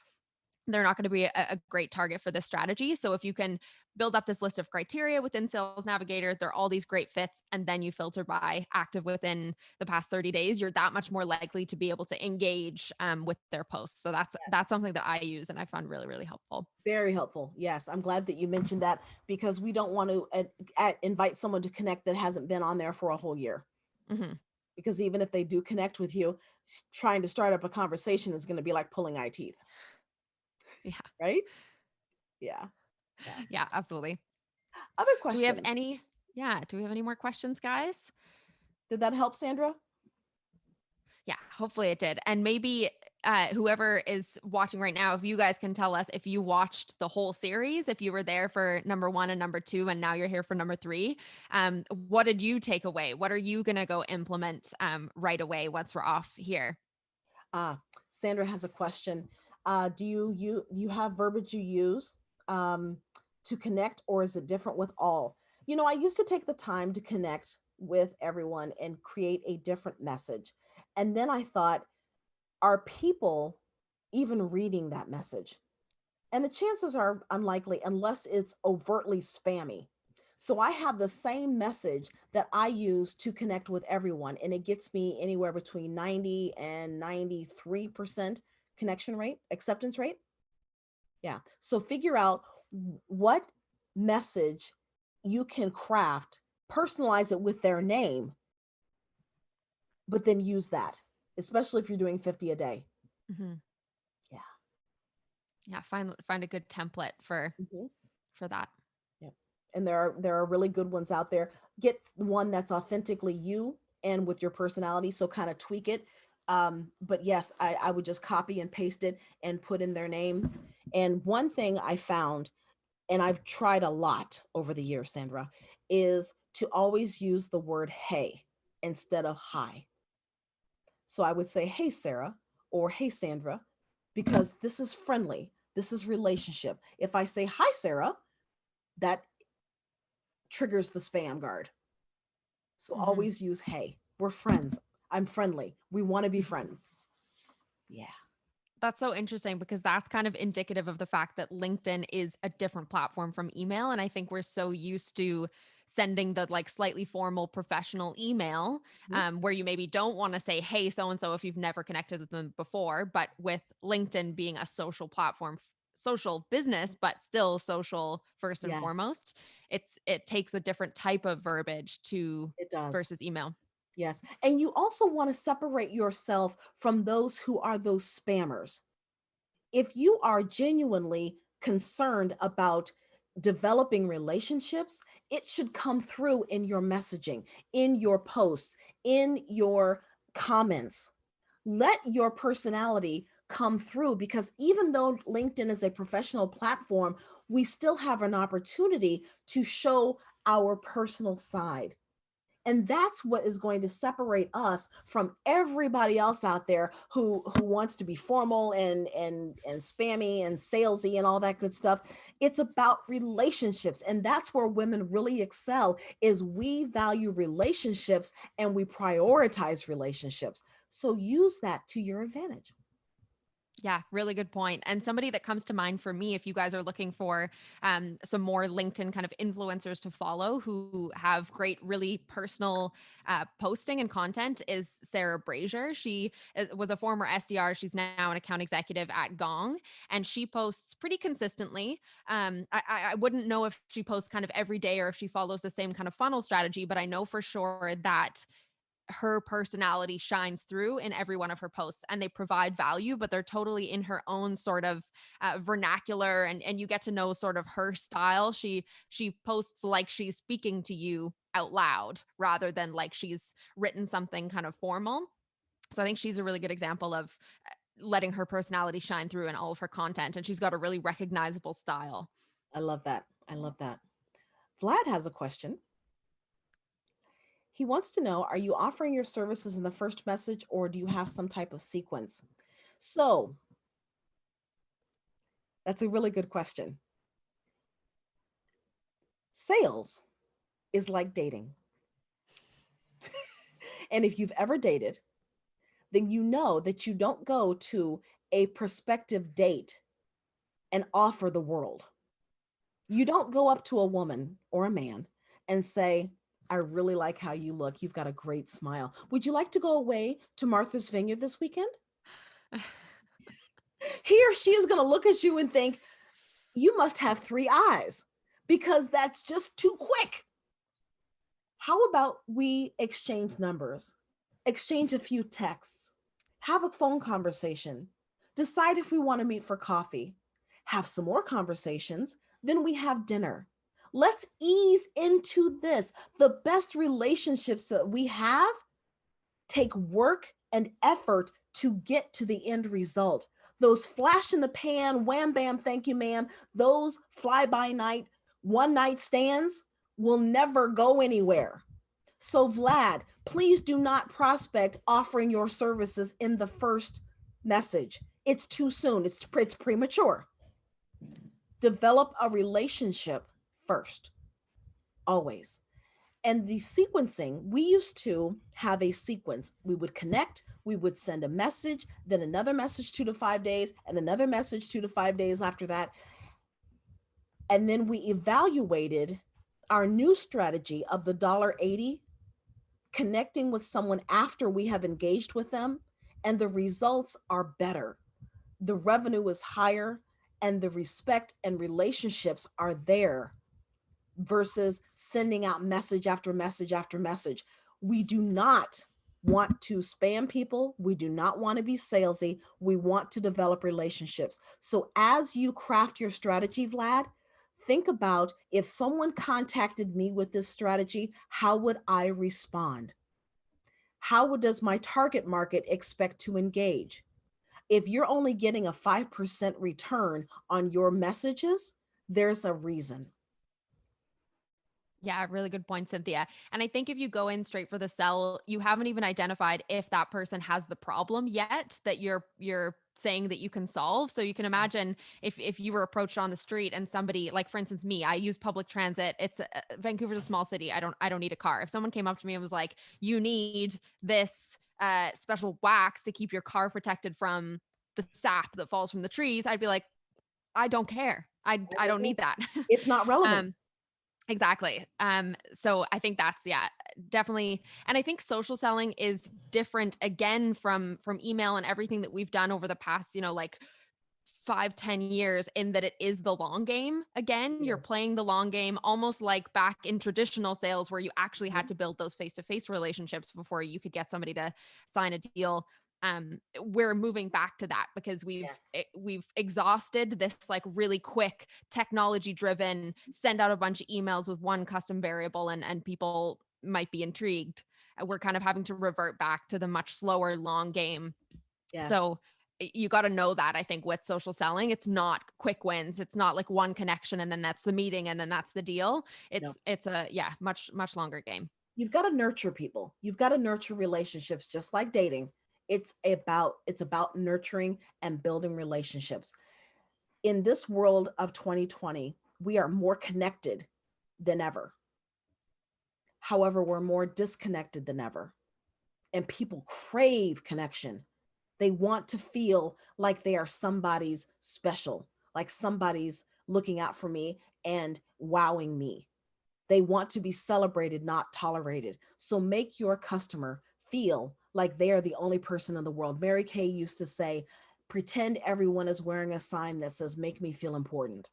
they're not going to be a great target for this strategy. So if you can build up this list of criteria within Sales Navigator, there are all these great fits, and then you filter by active within the past 30 days, you're that much more likely to be able to engage with their posts. So that's something that I use and I found really, really helpful. Very helpful. Yes. I'm glad that you mentioned that, because we don't want to invite someone to connect that hasn't been on there for a whole year. Because even if they do connect with you, trying to start up a conversation is going to be like pulling eye teeth. Yeah. Right? Yeah. Yeah, absolutely. Other questions? Do we have any more questions, guys? Did that help, Sandra? Yeah, hopefully it did. And maybe whoever is watching right now, if you guys can tell us if you watched the whole series, if you were there for number 1 and number 2, and now you're here for number 3, what did you take away? What are you going to go implement right away once we're off here? Sandra has a question. Do you have verbiage you use to connect, or is it different with all? I used to take the time to connect with everyone and create a different message. And then I thought, are people even reading that message? And the chances are unlikely unless it's overtly spammy. So I have the same message that I use to connect with everyone, and it gets me anywhere between 90 and 93% connection rate, acceptance rate. Yeah. So figure out what message you can craft, personalize it with their name, but then use that, especially if you're doing 50 a day. Yeah, find a good template for that. Yeah. And there are really good ones out there. Get one that's authentically you and with your personality, so kind of tweak it. But yes, I would just copy and paste it and put in their name. And one thing I found, and I've tried a lot over the years, Sandra, is to always use the word hey instead of hi. So I would say, hey, Sarah, or hey, Sandra, because this is friendly. This is relationship. If I say, hi, Sarah, that triggers the spam guard. So always use, hey, we're friends. I'm friendly. We want to be friends. Yeah. That's so interesting, because that's kind of indicative of the fact that LinkedIn is a different platform from email. And I think we're so used to sending the like slightly formal professional email, where you maybe don't want to say, hey, so-and-so, if you've never connected with them before. But with LinkedIn being a social platform, social business, but still social first and Yes, foremost, it takes a different type of verbiage to it does. versus email. Yes. And you also want to separate yourself from those who are those spammers. If you are genuinely concerned about developing relationships, it should come through in your messaging, in your posts, in your comments. Let your personality come through, because even though LinkedIn is a professional platform, we still have an opportunity to show our personal side. And that's what is going to separate us from everybody else out there who wants to be formal and spammy and salesy and all that good stuff. It's about relationships, and that's where women really excel. Is we value relationships and we prioritize relationships. So use that to your advantage. Yeah, really good point. And somebody that comes to mind for me, if you guys are looking for some more LinkedIn kind of influencers to follow who have great, really personal posting and content, is Sarah Brazier. She was a former SDR. She's now an account executive at Gong, and she posts pretty consistently. I wouldn't know if she posts kind of every day or if she follows the same kind of funnel strategy, but I know for sure that her personality shines through in every one of her posts, and they provide value, but they're totally in her own sort of vernacular, and you get to know sort of her style. She posts like she's speaking to you out loud rather than like she's written something kind of formal. So I think she's a really good example of letting her personality shine through in all of her content, and she's got a really recognizable style. I love that. I love that. Vlad has a question. He wants to know, are you offering your services in the first message, or do you have some type of sequence? So that's a really good question. Sales is like dating. And if you've ever dated, then you know that you don't go to a prospective date and offer the world. You don't go up to a woman or a man and say, I really like how you look. You've got a great smile. Would you like to go away to Martha's Vineyard this weekend? He or she is going to look at you and think, you must have three eyes, because that's just too quick. How about we exchange numbers, exchange a few texts, have a phone conversation, decide if we want to meet for coffee, have some more conversations, then we have dinner. Let's ease into this. The best relationships that we have take work and effort to get to the end result. Those flash in the pan, wham, bam, thank you, ma'am, those fly by night, one night stands will never go anywhere. So, Vlad, please do not prospect offering your services in the first message. It's too soon, it's premature. Develop a relationship first, always. And the sequencing, we used to have a sequence. We would connect, we would send a message, then another message 2 to 5 days, and another message 2 to 5 days after that. And then we evaluated our new strategy of the $1.80, connecting with someone after we have engaged with them, and the results are better. The revenue is higher, and the respect and relationships are there, versus sending out message after message after message. We do not want to spam people. We do not want to be salesy. We want to develop relationships. So as you craft your strategy, Vlad, think about, if someone contacted me with this strategy, how would I respond? How does my target market expect to engage? If you're only getting a 5% return on your messages, there's a reason. Yeah, really good point, Cynthia. And I think if you go in straight for the sell, you haven't even identified if that person has the problem yet that you're saying that you can solve. So you can imagine if you were approached on the street and somebody, like for instance me, I use public transit. It's Vancouver's a small city. I don't need a car. If someone came up to me and was like, "You need this special wax to keep your car protected from the sap that falls from the trees," I'd be like, "I don't care. I don't need that." It's not relevant. Exactly. So I think that's, yeah, definitely. And I think social selling is different again from email and everything that we've done over the past, like 5, 10 years, in that it is the long game. Again, you're Yes. playing the long game, almost like back in traditional sales where you actually had Mhm. to build those face-to-face relationships before you could get somebody to sign a deal. We're moving back to that because Yes. we've exhausted this like really quick technology driven send out a bunch of emails with one custom variable, and people might be intrigued. We're kind of having to revert back to the much slower long game. Yes. So you got to know that, I think, with social selling, it's not quick wins. It's not like one connection and then that's the meeting and then that's the deal. No. It's a, yeah, much longer game. You've got to nurture people. You've got to nurture relationships just like dating. It's about nurturing and building relationships. In this world of 2020, we are more connected than ever. However, we're more disconnected than ever. And people crave connection. They want to feel like they are somebody's special, like somebody's looking out for me and wowing me. They want to be celebrated, not tolerated. So make your customer feel like they are the only person in the world. Mary Kay used to say, pretend everyone is wearing a sign that says, make me feel important.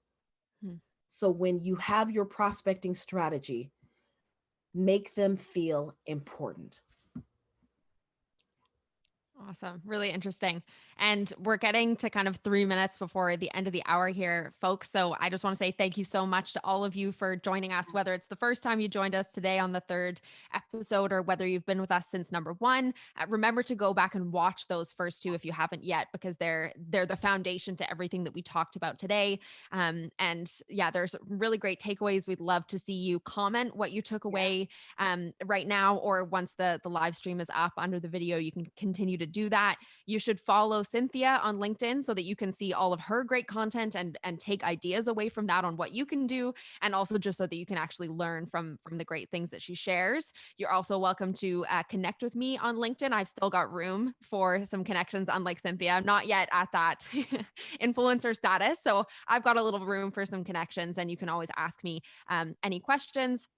Hmm. So when you have your prospecting strategy, make them feel important. Awesome. Really interesting. And we're getting to kind of 3 minutes before the end of the hour here, folks. So I just want to say thank you so much to all of you for joining us, whether it's the first time you joined us today on the third episode or whether you've been with us since number one. Remember to go back and watch those first two if you haven't yet, because they're the foundation to everything that we talked about today. And yeah, there's really great takeaways. We'd love to see you comment what you took away right now, or once the live stream is up under the video, you can continue to do that. You should follow Cynthia on LinkedIn so that you can see all of her great content and take ideas away from that on what you can do, and also just so that you can actually learn from the great things that she shares. You're also welcome to connect with me on LinkedIn. I've still got room for some connections, unlike Cynthia. I'm not yet at that influencer status, so I've got a little room for some connections, and you can always ask me any questions.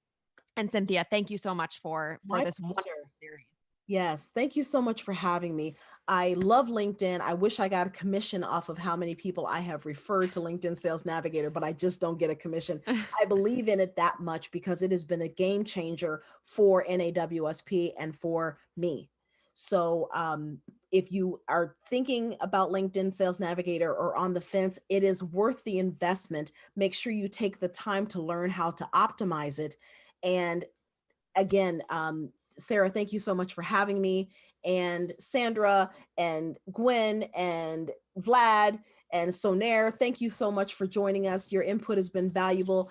And Cynthia, thank you so much for My this wonderful pleasure. series. Yes, thank you so much for having me. I love LinkedIn. I wish I got a commission off of how many people I have referred to LinkedIn Sales Navigator, but I just don't get a commission. I believe in it that much because it has been a game changer for NAWSP and for me. So if you are thinking about LinkedIn Sales Navigator or on the fence, it is worth the investment. Make sure you take the time to learn how to optimize it. And again, Sarah, thank you so much for having me. And Sandra and Gwen and Vlad and Sonair, thank you so much for joining us. Your input has been valuable.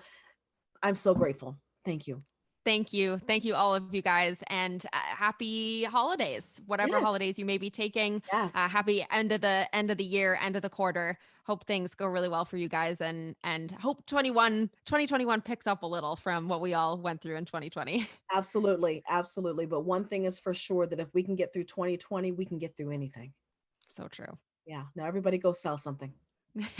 I'm so grateful. Thank you. Thank you. Thank you, all of you guys. And happy holidays, whatever Yes, holidays you may be taking. yes, Happy end of the year, end of the quarter. Hope things go really well for you guys, and hope 2021 picks up a little from what we all went through in 2020. absolutely, absolutely. But one thing is for sure, that if we can get through 2020, we can get through anything. So true. Yeah. Now everybody go sell something.